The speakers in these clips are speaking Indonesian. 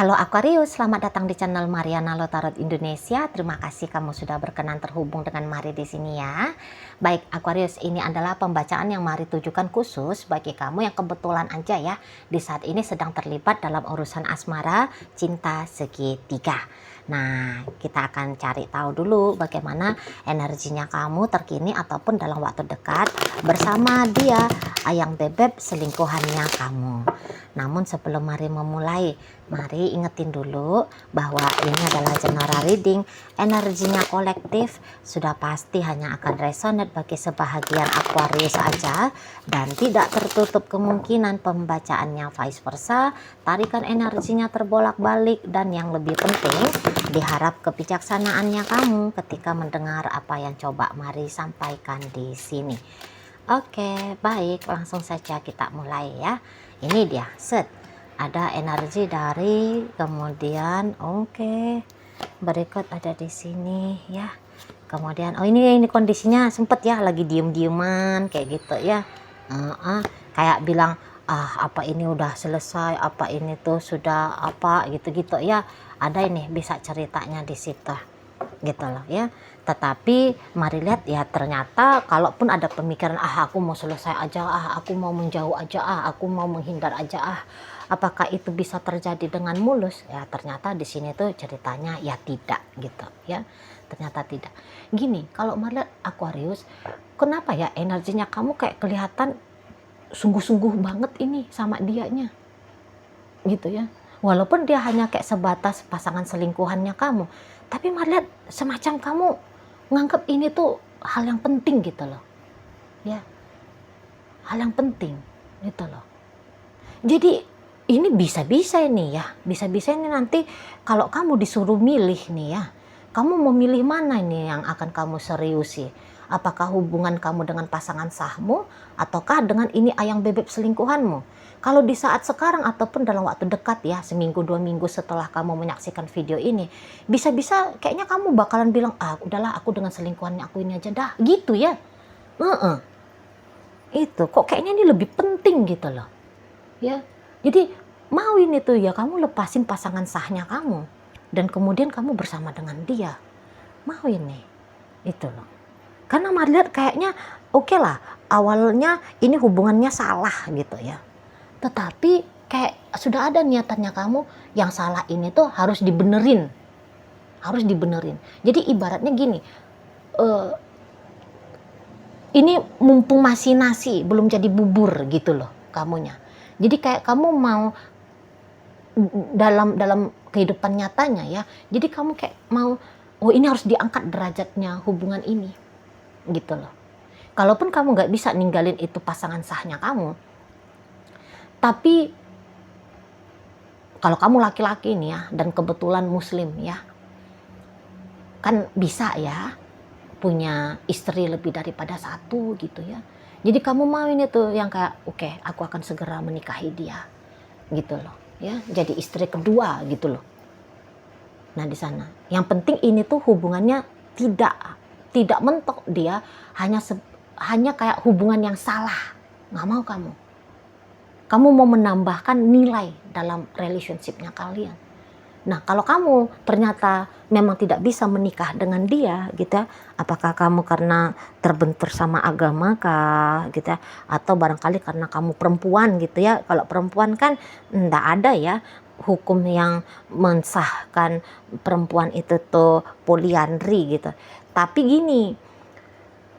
Halo Aquarius, selamat datang di channel Mariana Lotarot Indonesia. Terima kasih kamu sudah berkenan terhubung dengan Mari di sini ya. Baik Aquarius, ini adalah pembacaan yang Mari tujukan khusus bagi kamu yang kebetulan aja ya di saat ini sedang terlibat dalam urusan asmara, cinta segitiga. Nah, kita akan cari tahu dulu bagaimana energinya kamu terkini ataupun dalam waktu dekat bersama dia, ayang bebek selingkuhannya kamu. Namun sebelum Mari memulai, Mari ingetin dulu bahwa ini adalah general reading, energinya kolektif, sudah pasti hanya akan resonate bagi sebahagian Aquarius saja dan tidak tertutup kemungkinan pembacaannya vice versa, tarikan energinya terbolak-balik dan yang lebih penting diharap kebijaksanaannya kamu ketika mendengar apa yang coba Mari sampaikan di sini. Oke, baik, langsung saja kita mulai ya. Ini dia, set. Ada energi dari kemudian berikut ada di sini ya. Kemudian ini kondisinya sempet ya lagi diem-dieman kayak gitu ya. Kayak bilang apa ini udah selesai, apa ini tuh sudah apa gitu-gitu ya. Ada ini bisa ceritanya di situ gitu loh ya. Tetapi mari lihat ya, ternyata kalaupun ada pemikiran aku mau selesai aja, aku mau menjauh aja, aku mau menghindar aja, apakah itu bisa terjadi dengan mulus? Ya ternyata di sini tuh ceritanya ya tidak gitu ya. Ternyata tidak. Gini, kalau melihat Aquarius, kenapa ya energinya kamu kayak kelihatan sungguh-sungguh banget ini sama dianya. Gitu ya. Walaupun dia hanya kayak sebatas pasangan selingkuhannya kamu, tapi melihat semacam kamu nganggap ini tuh hal yang penting gitu loh. Ya. Hal yang penting gitu loh. Jadi ini bisa-bisa ini ya, bisa-bisa ini nanti kalau kamu disuruh milih nih ya, kamu mau milih mana ini yang akan kamu seriusi? Apakah hubungan kamu dengan pasangan sahmu ataukah dengan ini ayang bebek selingkuhanmu? Kalau di saat sekarang ataupun dalam waktu dekat ya, seminggu 2 minggu setelah kamu menyaksikan video ini, bisa-bisa kayaknya kamu bakalan bilang, udahlah aku dengan selingkuhannya aku ini aja dah, gitu ya. Itu kok kayaknya ini lebih penting gitu loh. Ya, jadi mau ini tuh ya kamu lepasin pasangan sahnya kamu dan kemudian kamu bersama dengan dia. Mau ini, itu loh. Karena melihat kayaknya oke lah, awalnya ini hubungannya salah gitu ya. Tetapi kayak sudah ada niatannya kamu yang salah ini tuh harus dibenerin. Harus dibenerin. Jadi ibaratnya gini, ini mumpung masih nasi, belum jadi bubur gitu loh kamunya. Jadi kayak kamu mau dalam kehidupan nyatanya ya. Jadi kamu kayak mau, ini harus diangkat derajatnya hubungan ini. Gitu loh. Kalaupun kamu nggak bisa ninggalin itu pasangan sahnya kamu, tapi kalau kamu laki-laki nih ya, dan kebetulan muslim ya, kan bisa ya punya istri lebih daripada satu gitu ya. Jadi kamu mau ini tuh yang kayak, oke, aku akan segera menikahi dia gitu loh ya, jadi istri kedua gitu loh. Nah di sana yang penting ini tuh hubungannya tidak mentok, dia hanya kayak hubungan yang salah, nggak mau kamu mau menambahkan nilai dalam relationship-nya kalian. Nah kalau kamu ternyata memang tidak bisa menikah dengan dia gitu ya, apakah kamu karena terbentur sama agama kah gitu ya, atau barangkali karena kamu perempuan gitu ya. Kalau perempuan kan enggak ada ya hukum yang mensahkan perempuan itu tuh poliandri gitu. Tapi gini,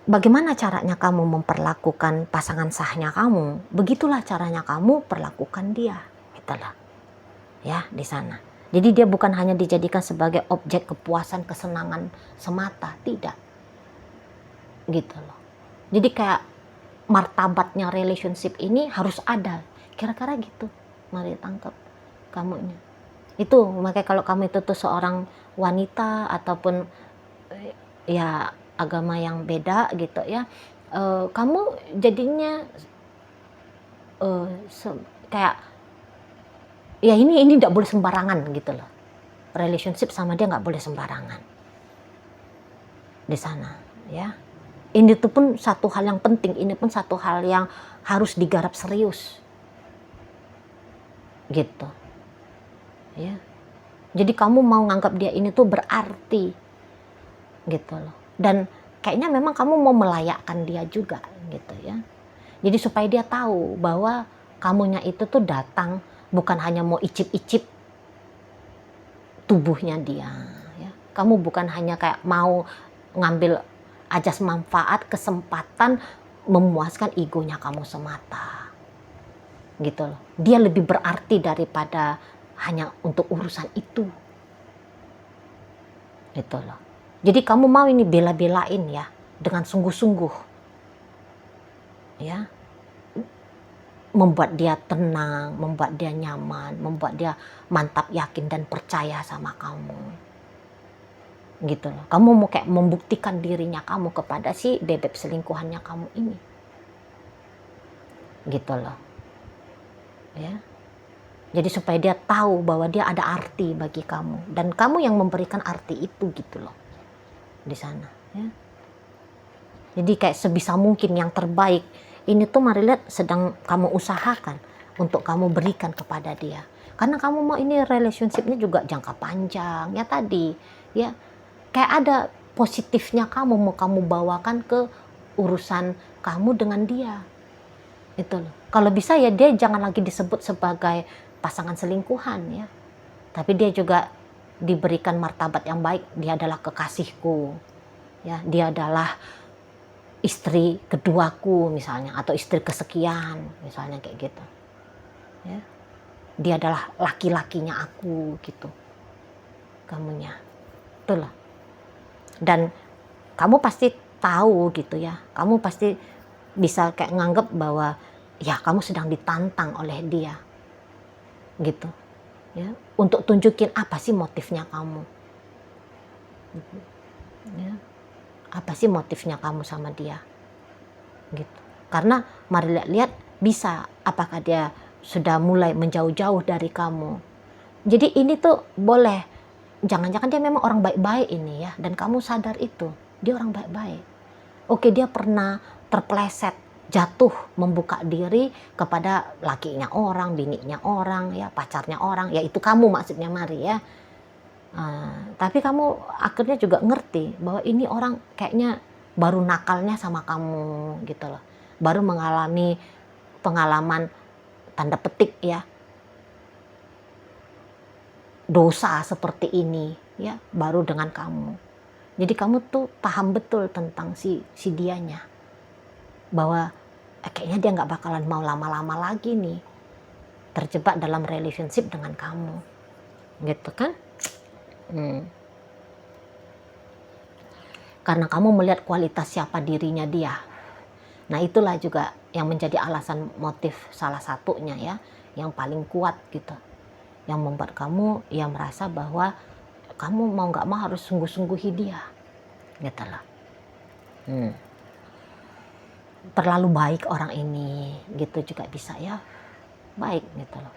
bagaimana caranya kamu memperlakukan pasangan sahnya kamu, begitulah caranya kamu perlakukan dia, gitulah ya di sana. Jadi dia bukan hanya dijadikan sebagai objek kepuasan kesenangan semata, tidak, gitu loh. Jadi kayak martabatnya relationship ini harus ada, kira-kira gitu. Mari tangkap kamunya. Itu makanya kalau kamu itu tuh seorang wanita ataupun ya agama yang beda gitu ya, kamu jadinya kayak ya ini tidak boleh sembarangan gitu loh. Relationship sama dia nggak boleh sembarangan di sana ya. Ini tuh pun satu hal yang penting, ini pun satu hal yang harus digarap serius gitu ya. Jadi kamu mau nganggap dia ini tuh berarti gitu loh. Dan kayaknya memang kamu mau melayakkan dia juga gitu ya. Jadi supaya dia tahu bahwa kamunya itu tuh datang bukan hanya mau icip-icip tubuhnya dia ya. Kamu bukan hanya kayak mau ngambil ajas manfaat, kesempatan memuaskan egonya kamu semata gitu loh. Dia lebih berarti daripada hanya untuk urusan itu gitu loh. Jadi kamu mau ini bela-belain ya dengan sungguh-sungguh ya, membuat dia tenang, membuat dia nyaman, membuat dia mantap yakin dan percaya sama kamu gitu loh. Kamu mau kayak membuktikan dirinya kamu kepada si bebek selingkuhannya kamu ini gitu loh ya. Jadi supaya dia tahu bahwa dia ada arti bagi kamu dan kamu yang memberikan arti itu gitu loh di sana ya. Jadi kayak sebisa mungkin yang terbaik ini tuh Marilet sedang kamu usahakan untuk kamu berikan kepada dia. Karena kamu mau ini relationship-nya juga jangka panjang ya tadi ya. Kayak ada positifnya kamu mau kamu bawakan ke urusan kamu dengan dia. Itu loh. Kalau bisa ya dia jangan lagi disebut sebagai pasangan selingkuhan ya. Tapi dia juga diberikan martabat yang baik. Dia adalah kekasihku. Ya, dia adalah istri keduaku misalnya atau istri kesekian misalnya kayak gitu ya. Dia adalah laki-lakinya aku gitu kamunya itulah. Dan kamu pasti tahu gitu ya, kamu pasti bisa kayak nganggep bahwa ya kamu sedang ditantang oleh dia gitu ya, untuk tunjukin apa sih motifnya kamu ya. Apa sih motifnya kamu sama dia gitu. Karena mari lihat bisa apakah dia sudah mulai menjauh-jauh dari kamu. Jadi ini tuh boleh, jangan-jangan dia memang orang baik-baik ini ya, dan kamu sadar itu dia orang baik-baik. Oke, dia pernah terpleset jatuh membuka diri kepada lakinya orang, bininya orang ya, pacarnya orang ya, itu kamu maksudnya Mari ya. Tapi kamu akhirnya juga ngerti bahwa ini orang kayaknya baru nakalnya sama kamu gitu loh. Baru mengalami pengalaman tanda petik ya, dosa seperti ini ya, baru dengan kamu. Jadi kamu tuh paham betul tentang si dianya. Bahwa kayaknya dia nggak bakalan mau lama-lama lagi nih terjebak dalam relationship dengan kamu. Gitu kan? Karena kamu melihat kualitas siapa dirinya dia. Nah itulah juga yang menjadi alasan motif salah satunya ya, yang paling kuat gitu, yang membuat kamu ya merasa bahwa kamu mau nggak mau harus sungguh-sungguhi dia gitu loh. Terlalu baik orang ini gitu juga bisa ya, baik gitu loh.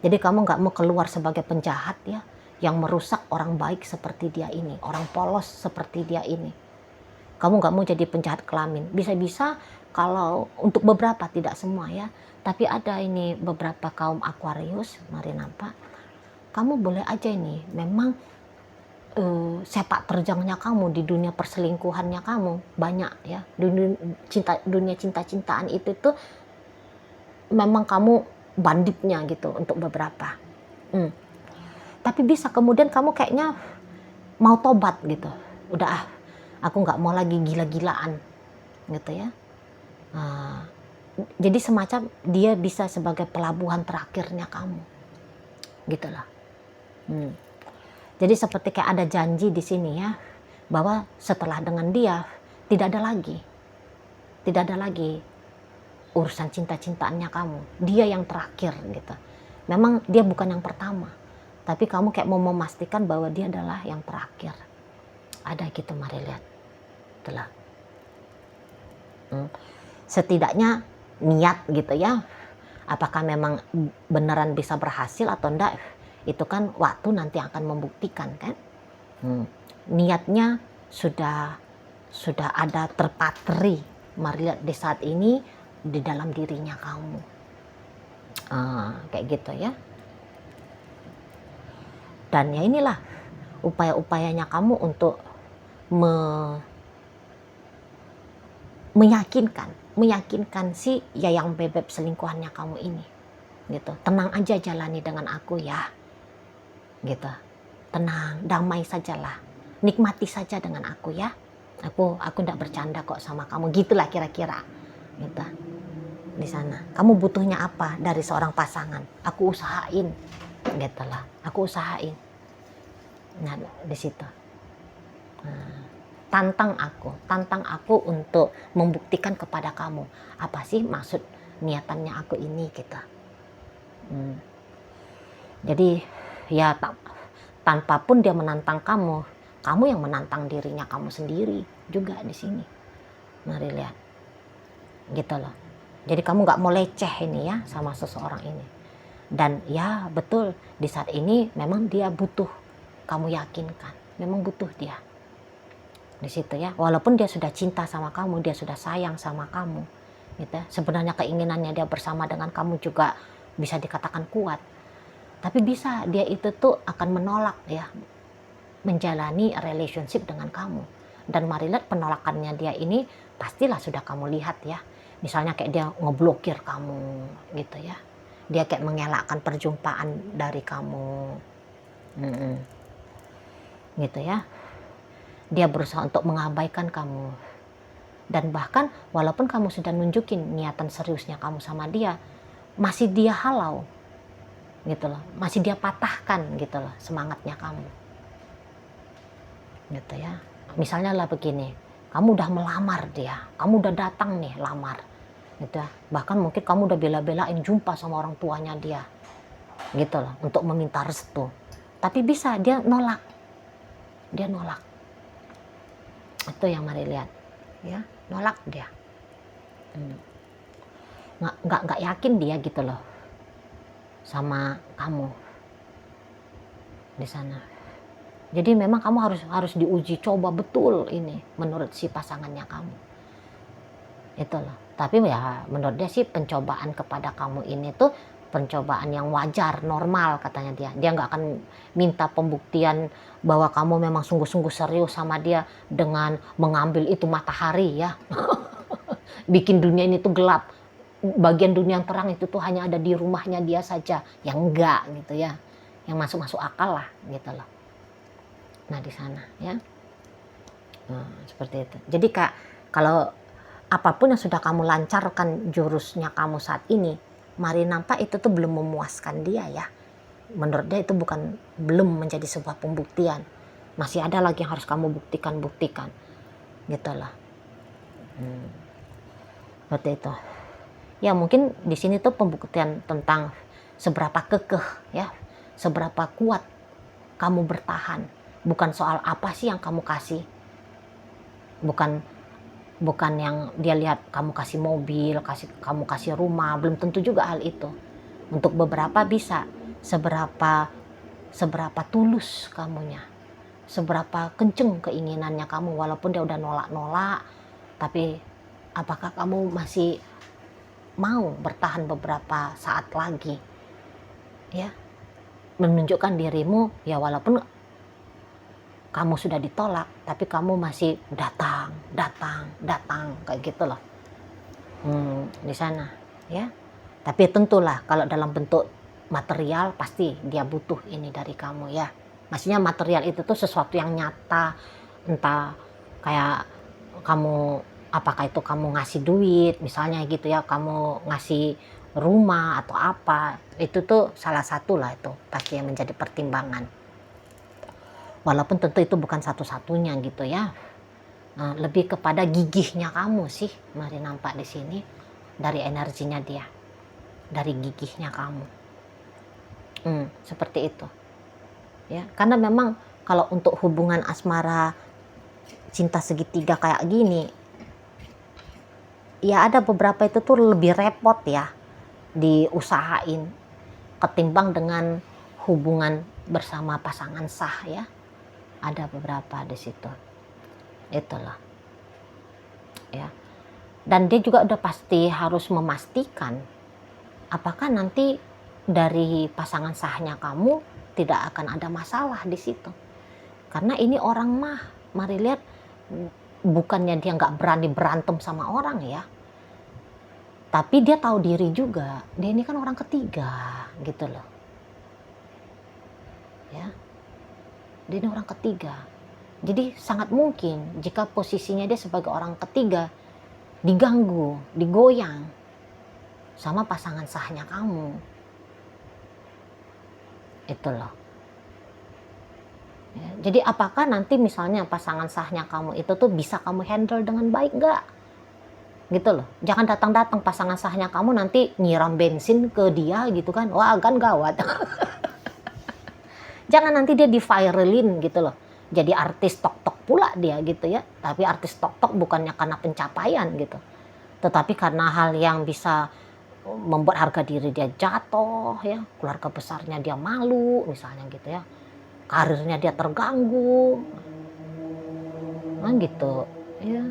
Jadi kamu nggak mau keluar sebagai penjahat ya, yang merusak orang baik seperti dia ini, orang polos seperti dia ini. Kamu nggak mau jadi penjahat kelamin. Bisa-bisa kalau untuk beberapa, tidak semua ya, tapi ada ini beberapa kaum Aquarius, mari nampak, kamu boleh aja ini memang sepak terjangnya kamu di dunia perselingkuhannya kamu banyak ya, dunia cinta-cintaan itu tuh memang kamu banditnya gitu untuk beberapa. Tapi bisa kemudian kamu kayaknya mau tobat gitu, udah aku nggak mau lagi gila-gilaan gitu ya. Jadi semacam dia bisa sebagai pelabuhan terakhirnya kamu gitu lah. Jadi seperti kayak ada janji di sini ya, bahwa setelah dengan dia tidak ada lagi urusan cinta-cintaannya kamu. Dia yang terakhir gitu. Memang dia bukan yang pertama, tapi kamu kayak mau memastikan bahwa dia adalah yang terakhir. Ada gitu, mari lihat. Itulah. Setidaknya niat gitu ya. Apakah memang beneran bisa berhasil atau enggak? Itu kan waktu nanti akan membuktikan kan. Niatnya sudah ada terpatri, mari lihat di saat ini di dalam dirinya kamu. Kayak gitu ya. Dan ya inilah upaya-upayanya kamu untuk meyakinkan si Yayang Bebek selingkuhannya kamu ini, gitu. Tenang aja jalani dengan aku ya, gitu. Tenang, damai sajalah, nikmati saja dengan aku ya. Aku ndak bercanda kok sama kamu, gitulah kira-kira, gitu. Di sana, kamu butuhnya apa dari seorang pasangan? Aku usahain, gitulah. Aku usahain. Nah, di situ. Nah, tantang aku untuk membuktikan kepada kamu apa sih maksud niatannya aku ini, gitu. Jadi ya tanpa pun dia menantang kamu yang menantang dirinya kamu sendiri juga di sini. Mari lihat, gitu loh. Jadi kamu nggak mau leceh ini ya sama seseorang ini. Dan ya betul, di saat ini memang dia butuh kamu yakinkan, memang butuh dia di situ ya. Walaupun dia sudah cinta sama kamu, dia sudah sayang sama kamu, gitu. Sebenarnya keinginannya dia bersama dengan kamu juga bisa dikatakan kuat. Tapi bisa dia itu tuh akan menolak ya menjalani relationship dengan kamu. Dan mari lihat penolakannya dia ini pastilah sudah kamu lihat ya. Misalnya kayak dia ngeblokir kamu gitu ya. Dia kayak mengelakkan perjumpaan dari kamu. Gitu ya. Dia berusaha untuk mengabaikan kamu. Dan bahkan walaupun kamu sudah nunjukin niatan seriusnya kamu sama dia, masih dia halau. Gitu loh. Masih dia patahkan gitu loh semangatnya kamu. Gitu ya. Misalnya lah begini, kamu udah melamar dia, kamu udah datang nih lamar, gitu ya. Bahkan mungkin kamu udah bela-belain jumpa sama orang tuanya dia, gitu loh, untuk meminta restu. Tapi bisa dia nolak, itu yang mari lihat, ya, nolak dia, nggak yakin dia gitu loh, sama kamu di sana. Jadi memang kamu harus diuji coba betul ini menurut si pasangannya kamu. Itulah. Tapi ya menurut dia sih pencobaan kepada kamu ini tuh pencobaan yang wajar, normal katanya dia. Dia nggak akan minta pembuktian bahwa kamu memang sungguh-sungguh serius sama dia dengan mengambil itu matahari ya. Bikin dunia ini tuh gelap. Bagian dunia yang terang itu tuh hanya ada di rumahnya dia saja. Yang enggak gitu ya. Yang masuk-masuk akal lah gitu loh. Nah di sana ya, seperti itu. Jadi Kak, kalau apapun yang sudah kamu lancarkan jurusnya kamu saat ini, mari nampak itu tuh belum memuaskan dia ya. Menurut dia itu belum menjadi sebuah pembuktian. Masih ada lagi yang harus kamu buktikan, gitu lah. Seperti itu. Ya mungkin di sini tuh pembuktian tentang seberapa kekeh ya, seberapa kuat kamu bertahan. Bukan soal apa sih yang kamu kasih. Bukan yang dia lihat kamu kasih mobil, kamu kasih rumah, belum tentu juga hal itu. Untuk beberapa bisa, seberapa tulus kamunya. Seberapa kenceng keinginannya kamu walaupun dia udah nolak-nolak, tapi apakah kamu masih mau bertahan beberapa saat lagi? Ya. Menunjukkan dirimu ya walaupun kamu sudah ditolak, tapi kamu masih datang kayak gitu loh. Di sana, ya. Tapi tentulah kalau dalam bentuk material pasti dia butuh ini dari kamu ya. Maksudnya material itu tuh sesuatu yang nyata, entah kayak kamu, apakah itu kamu ngasih duit, misalnya gitu ya, kamu ngasih rumah atau apa, itu tuh salah satu lah itu pasti yang menjadi pertimbangan. Walaupun tentu itu bukan satu-satunya gitu ya. Lebih kepada gigihnya kamu sih, mari nampak di sini dari energinya dia, dari gigihnya kamu. Seperti itu. Ya, karena memang kalau untuk hubungan asmara cinta segitiga kayak gini, ya ada beberapa itu tuh lebih repot ya diusahain ketimbang dengan hubungan bersama pasangan sah ya. Ada beberapa di situ. Itulah. Ya. Dan dia juga udah pasti harus memastikan apakah nanti dari pasangan sahnya kamu tidak akan ada masalah di situ. Karena ini orang mah, mari lihat, bukannya dia nggak berani berantem sama orang ya, tapi dia tahu diri juga, dia ini kan orang ketiga gitu loh. Ya, dia ini orang ketiga. Jadi sangat mungkin jika posisinya dia sebagai orang ketiga diganggu, digoyang sama pasangan sahnya kamu. Itu loh. Ya, jadi apakah nanti misalnya pasangan sahnya kamu itu tuh bisa kamu handle dengan baik gak? Gitu loh. Jangan datang-datang pasangan sahnya kamu nanti nyiram bensin ke dia gitu kan. Wah, kan gawat. Jangan nanti dia di-viralin gitu loh. Jadi artis tok-tok pula dia gitu ya. Tapi artis tok-tok bukannya karena pencapaian gitu. Tetapi karena hal yang bisa membuat harga diri dia jatuh ya. Keluarga besarnya dia malu misalnya gitu ya. Karirnya dia terganggu. Nah gitu ya.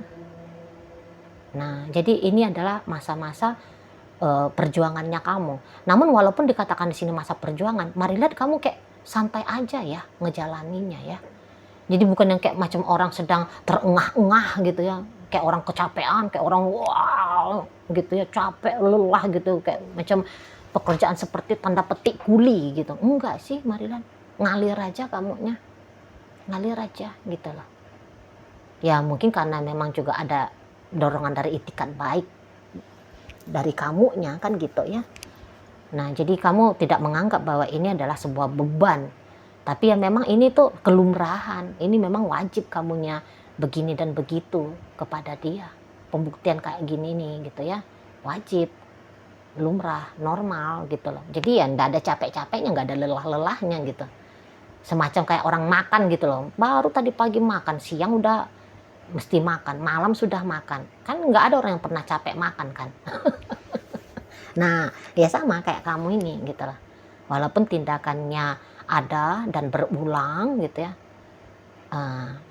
Nah, jadi ini adalah masa-masa perjuangannya kamu. Namun walaupun dikatakan di sini masa perjuangan, mari lihat kamu kayak santai aja ya ngejalaninya ya. Jadi bukan yang kayak macam orang sedang terengah-engah gitu ya, kayak orang kecapean, kayak orang wow gitu ya, capek, lelah gitu, kayak macam pekerjaan seperti tanda petik kuli gitu. Enggak sih, mari lihat, ngalir aja kamunya, ngalir aja gitu loh. Ya mungkin karena memang juga ada dorongan dari itikat baik dari kamunya kan gitu ya. Nah jadi kamu tidak menganggap bahwa ini adalah sebuah beban, tapi ya memang ini tuh kelumrahan, ini memang wajib kamunya begini dan begitu kepada dia. Pembuktian kayak gini nih gitu ya, wajib, lumrah, normal gitu loh. Jadi ya nggak ada capek-capeknya, nggak ada lelah-lelahnya gitu. Semacam kayak orang makan gitu loh, baru tadi pagi makan, siang udah mesti makan, malam sudah makan. Kan nggak ada orang yang pernah capek makan kan. Nah, ya sama kayak kamu ini gitu lah. Walaupun tindakannya ada dan berulang gitu ya.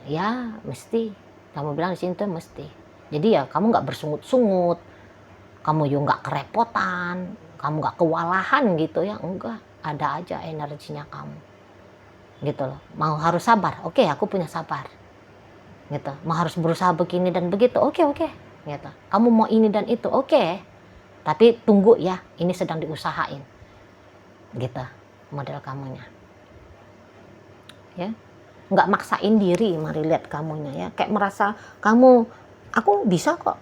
Ya mesti, kamu bilang di sini tuh mesti. Jadi ya kamu nggak bersungut-sungut, kamu juga nggak kerepotan, kamu nggak kewalahan gitu ya. Enggak, ada aja energinya kamu. Gitu loh. Mau harus sabar, oke aku punya sabar. Gitu, mau harus berusaha begini dan begitu, oke gitu. Kamu mau ini dan itu, oke. Tapi tunggu ya, ini sedang diusahain. Gitu, model kamunya. Ya, nggak maksain diri, mari lihat kamunya ya. Kayak merasa kamu, aku bisa kok,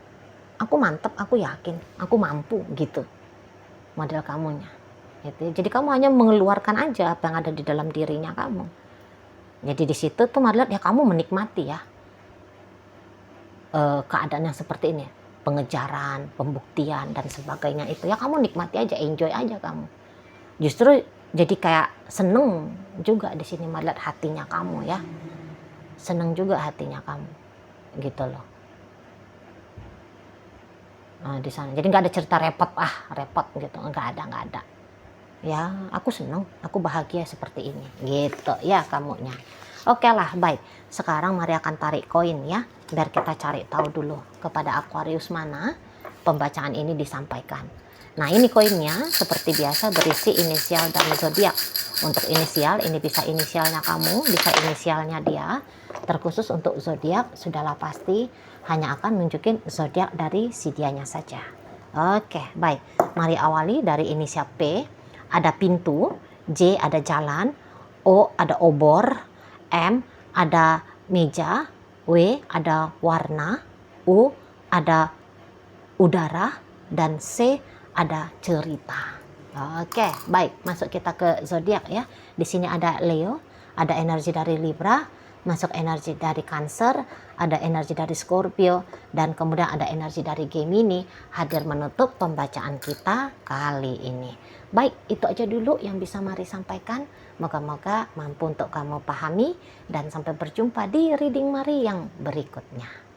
aku mantep, aku yakin, aku mampu gitu. Model kamunya. Gitu. Jadi kamu hanya mengeluarkan aja apa yang ada di dalam dirinya kamu. Jadi di situ tuh mari lihat ya, kamu menikmati ya. Keadaan yang seperti ini, pengejaran, pembuktian dan sebagainya itu ya, kamu nikmati aja, enjoy aja kamu. Justru jadi kayak seneng juga di sini melihat hatinya kamu ya, seneng juga hatinya kamu, gitu loh. Nah, di sana, jadi nggak ada cerita repot gitu, nggak ada. Ya, aku seneng, aku bahagia seperti ini, gitu ya kamunya. Oke lah, baik. Sekarang mari akan tarik koin ya, biar kita cari tahu dulu kepada Aquarius mana pembacaan ini disampaikan. Nah ini koinnya seperti biasa berisi inisial dan zodiak. Untuk inisial ini bisa inisialnya kamu, bisa inisialnya dia. Terkhusus untuk zodiak sudahlah pasti hanya akan nunjukin zodiak dari si dianya saja. Oke, baik. Mari awali dari inisial P. Ada pintu, J ada jalan, O ada obor, M ada meja, W ada warna, U ada udara, dan C ada cerita. Oke, baik. Masuk kita ke zodiak ya. Di sini ada Leo, ada energi dari Libra, masuk energi dari Cancer, ada energi dari Scorpio, dan kemudian ada energi dari Gemini hadir menutup pembacaan kita kali ini. Baik, itu aja dulu yang bisa Mari sampaikan. Moga-moga mampu untuk kamu pahami, dan sampai berjumpa di reading Mari yang berikutnya.